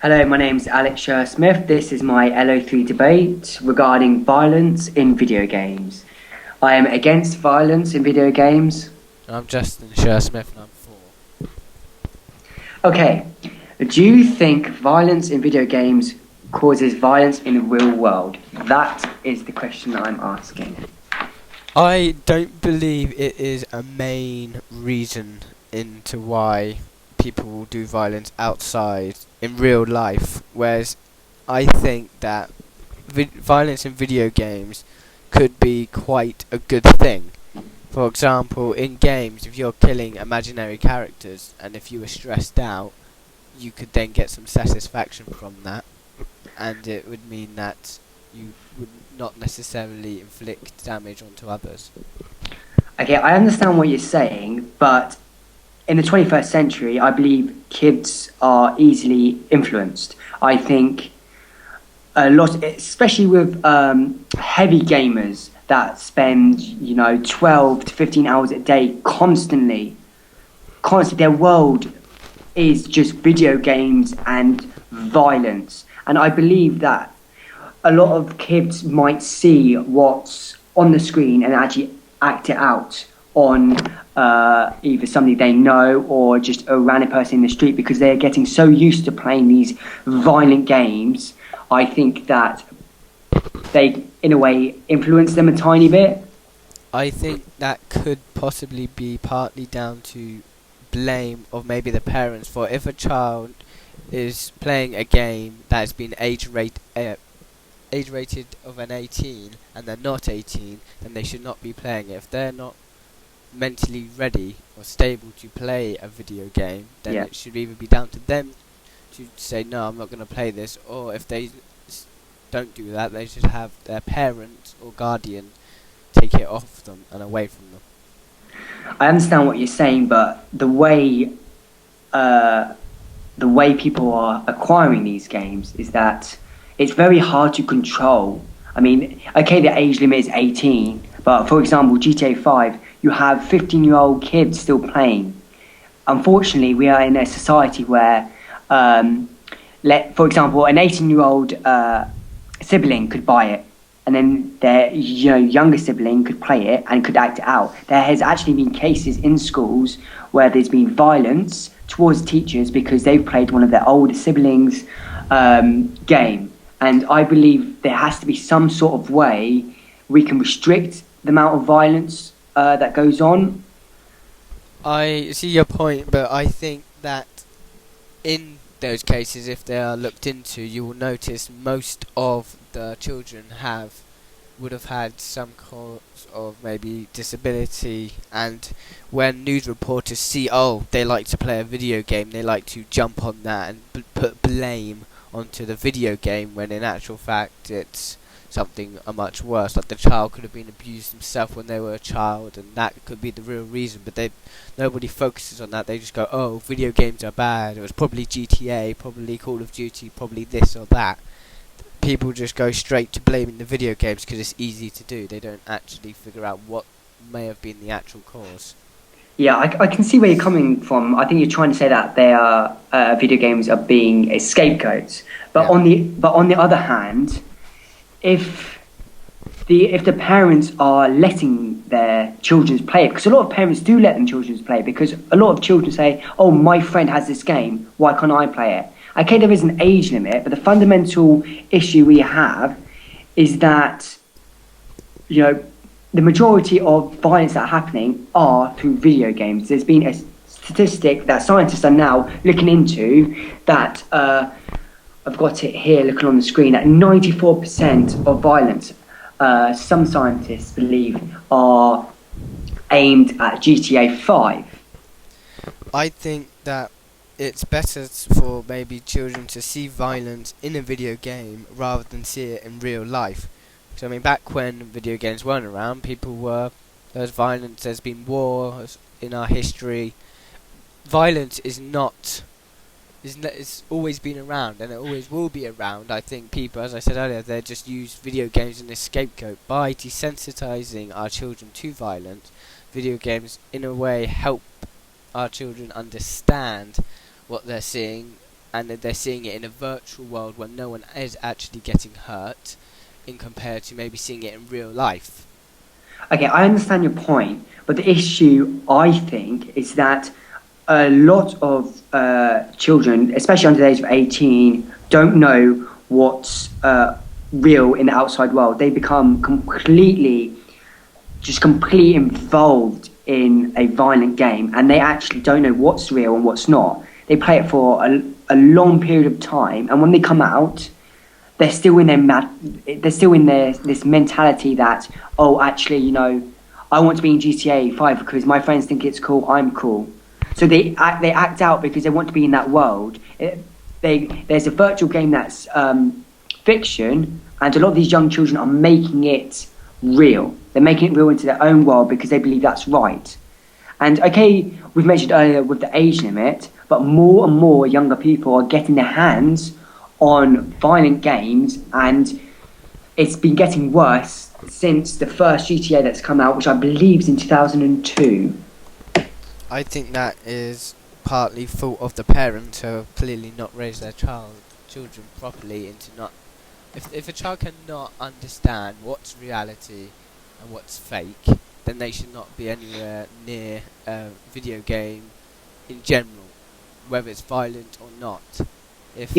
Hello, my name's Alex Smith. This is my LO3 debate regarding violence in video games. I am against violence in video games. I'm Justin Smith and I'm 4. Okay, do you think violence in video games causes violence in the real world? That is the question that I'm asking. I don't believe it is a main reason into why people will do violence outside in real life, whereas I think that violence in video games could be quite a good thing. For example, in games, if you're killing imaginary characters and if you were stressed out, you could then get some satisfaction from that, and it would mean that you would not necessarily inflict damage onto others. Okay, I understand what you're saying, but in the 21st century, I believe kids are easily influenced. I think a lot, especially with heavy gamers that spend, 12 to 15 hours a day constantly, their world is just video games and violence. And I believe that a lot of kids might see what's on the screen and actually act it out on either somebody they know or just a random person in the street because they're getting so used to playing these violent games. I think that they, in a way, influence them a tiny bit. I think that could possibly be partly down to blame of maybe the parents, for if a child is playing a game that has been age rated of an 18 and they're not 18, then they should not be playing it. If they're not mentally ready or stable to play a video game, then it should either be down to them to say no, I'm not going to play this, or if they don't do that, they should have their parent or guardian take it off them and away from them. I understand what you're saying, but the way people are acquiring these games is that it's very hard to control. I mean, okay, the age limit is 18, but for example, GTA 5, you have 15-year-old kids still playing. Unfortunately, we are in a society where, for example, an 18-year-old sibling could buy it, and then their younger sibling could play it and could act it out. There has actually been cases in schools where there's been violence towards teachers because they've played one of their older siblings' game. And I believe there has to be some sort of way we can restrict the amount of violence that goes on. I see your point, but I think that in those cases, if they are looked into, you will notice most of the children would have had some cause of maybe disability, and when news reporters see, they like to play a video game, they like to jump on that and put blame onto the video game, when in actual fact it's something much worse. Like the child could have been abused himself when they were a child, and that could be the real reason, but nobody focuses on that. They just go, video games are bad, it was probably GTA, probably Call of Duty, probably this or that. People just go straight to blaming the video games because it's easy to do. They don't actually figure out what may have been the actual cause. Yeah, I can see where you're coming from. I think you're trying to say that they are video games are being a scapegoat. But on the other hand, if the parents are letting their children play it, because a lot of parents do let their children play it, because a lot of children say, "Oh, my friend has this game, why can't I play it?" Okay, there is an age limit, but the fundamental issue we have is that the majority of violence that are happening are through video games. There's been a statistic that scientists are now looking into that, I've got it here looking on the screen, that 94% of violence, some scientists believe, are aimed at GTA 5. I think that it's better for maybe children to see violence in a video game rather than see it in real life. So I mean, back when video games weren't around, there's violence, there's been wars in our history. Violence it's always been around, and it always will be around. I think people, as I said earlier, they just use video games as a scapegoat. By desensitizing our children to violence, video games in a way help our children understand what they're seeing and they're seeing it in a virtual world where no one is actually getting hurt, in compared to maybe seeing it in real life. Okay, I understand your point, but the issue, I think, is that a lot of children, especially under the age of 18, don't know what's real in the outside world. They become completely involved in a violent game, and they actually don't know what's real and what's not. They play it for a long period of time, and when they come out, they're still in this mentality that, oh, actually, I want to be in GTA 5 because my friends think it's cool, I'm cool. So they act out because they want to be in that world. There's a virtual game that's fiction, and a lot of these young children are making it real. They're making it real into their own world because they believe that's right. And okay, we've mentioned earlier with the age limit, but more and more younger people are getting their hands on violent games, and it's been getting worse since the first GTA that's come out, which I believe is in 2002. I think that is partly fault of the parents who have clearly not raised their children properly into not. If a child cannot understand what's reality and what's fake, then they should not be anywhere near a video game in general, whether it's violent or not. If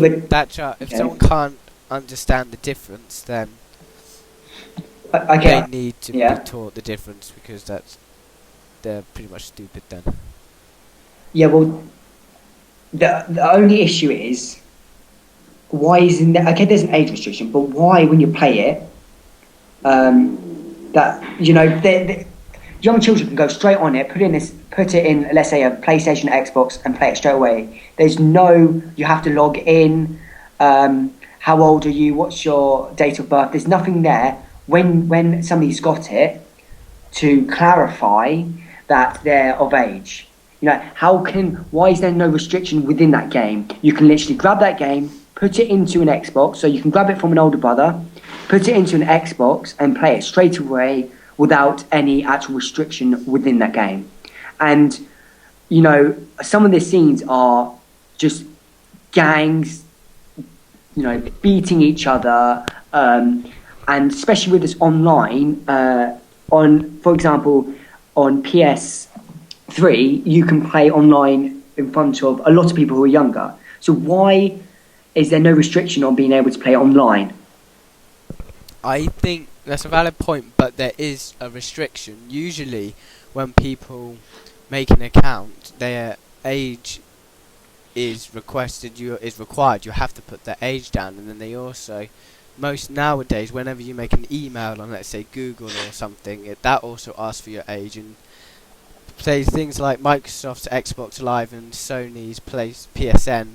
someone can't understand the difference, then they need to be taught the difference, because they're pretty much stupid then. Yeah, well, the only issue is, why isn't there... Okay, there's an age restriction, but why, when you play it, the young children can go straight on it, put it in, let's say, a PlayStation, Xbox, and play it straight away. There's no, you have to log in, how old are you, what's your date of birth. There's nothing there when somebody's got it to clarify that they're of age. Why is there no restriction within that game? You can literally grab that game, put it into an Xbox, so you can grab it from an older brother, put it into an Xbox and play it straight away without any actual restriction within that game. And, some of the scenes are just gangs, beating each other, and especially with this online, for example, on PS3, you can play online in front of a lot of people who are younger. So why is there no restriction on being able to play online? I think that's a valid point, but there is a restriction. Usually, when people make an account, their age is required. You have to put their age down, and then they also, most nowadays, whenever you make an email on, let's say, Google or something, that also asks for your age. And say things like Microsoft's Xbox Live and Sony's PSN,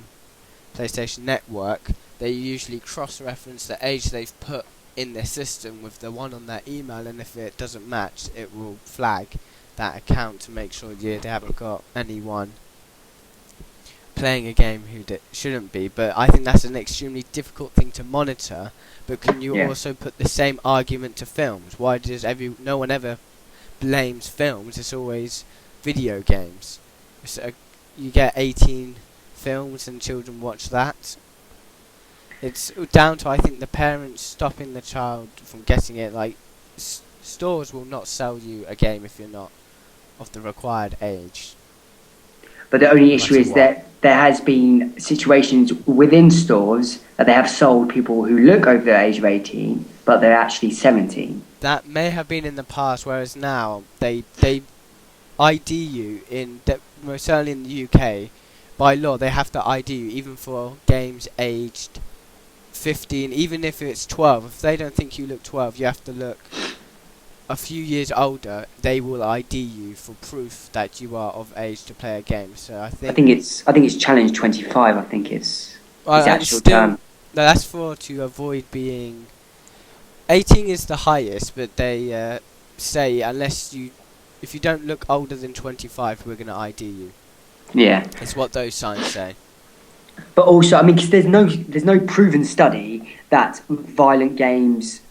PlayStation Network, they usually cross-reference the age they've put in their system with the one on their email, and if it doesn't match, it will flag that account to make sure they haven't got anyone playing a game who shouldn't be. But I think that's an extremely difficult thing to monitor. But can you also put the same argument to films? Why does no one ever blames films? It's always video games. You get 18 films and children watch that. It's down to, I think, the parents stopping the child from getting it. Like, stores will not sell you a game if you're not of the required age. But the only issue is that there has been situations within stores that they have sold people who look over the age of 18, but they're actually 17. That may have been in the past, whereas now they ID you most certainly in the UK, by law they have to ID you even for games aged 15, even if it's 12. If they don't think you look 12, you have to look a few years older. They will ID you for proof that you are of age to play a game. So I think it's challenge 25. I think it's the actual term. No, that's to avoid being 18 is the highest, but they say if you don't look older than 25, we're going to ID you. Yeah, it's what those signs say. But also, because there's no proven study that violent games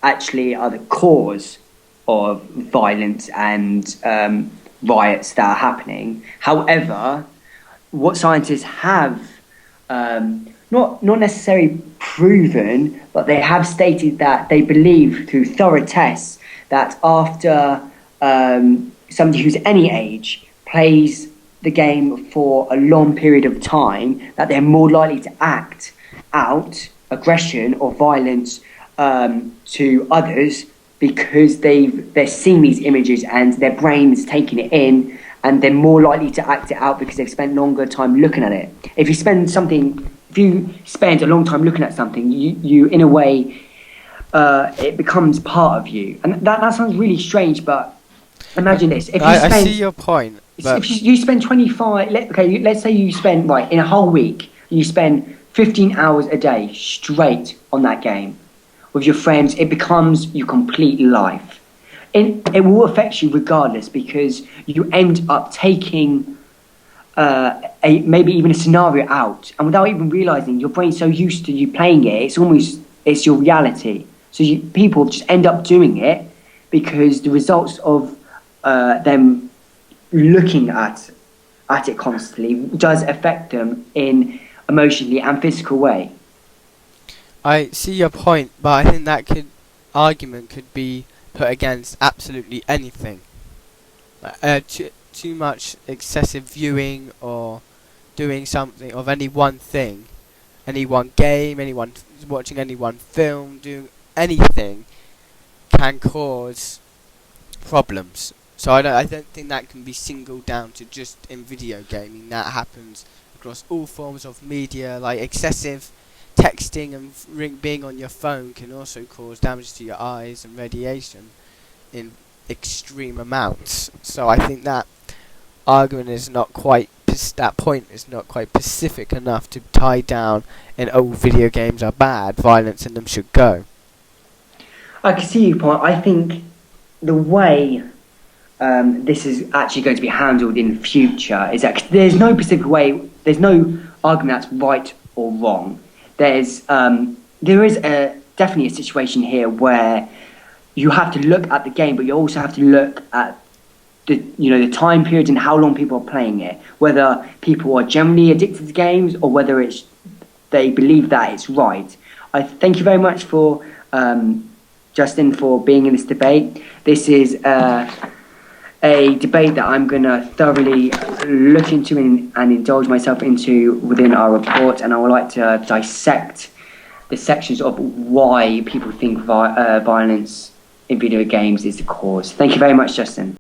actually are the cause of violence and riots that are happening. However, what scientists have not necessarily proven, but they have stated that they believe through thorough tests that after somebody who's any age plays the game for a long period of time, that they're more likely to act out aggression or violence to others because they're seeing these images and their brain's taking it in, and they're more likely to act it out because they've spent longer time looking at it. If you spend a long time looking at something, you in a way, it becomes part of you. And that sounds really strange, but imagine this. I see your point. But If you spend 25, let's say you spend, right, in a whole week, you spend 15 hours a day straight on that game with your friends, it becomes your complete life. It will affect you regardless, because you end up taking maybe even a scenario out, and without even realizing, your brain's so used to you playing it, it's your reality. So people just end up doing it because the results of them looking at it constantly does affect them in emotionally and physical way. I see your point, but I think that argument could be put against absolutely anything. Too much excessive viewing or doing something of any one thing, any one game, anyone watching any one film, doing anything can cause problems. So I don't think that can be singled down to just in video gaming. That happens across all forms of media, like excessive texting and being on your phone can also cause damage to your eyes and radiation in extreme amounts. So I think that argument is not quite, that point is not quite specific enough to tie down in, oh, video games are bad, violence in them should go. I can see your point. I think the way this is actually going to be handled in the future is that there's no specific way, there's no argument that's right or wrong. There is definitely a situation here where you have to look at the game, but you also have to look at the time period and how long people are playing it. Whether people are generally addicted to games or whether they believe that it's right. I thank you very much for Justin for being in this debate. This is a debate that I'm going to thoroughly look into and indulge myself into within our report, and I would like to dissect the sections of why people think violence in video games is the cause. Thank you very much, Justin.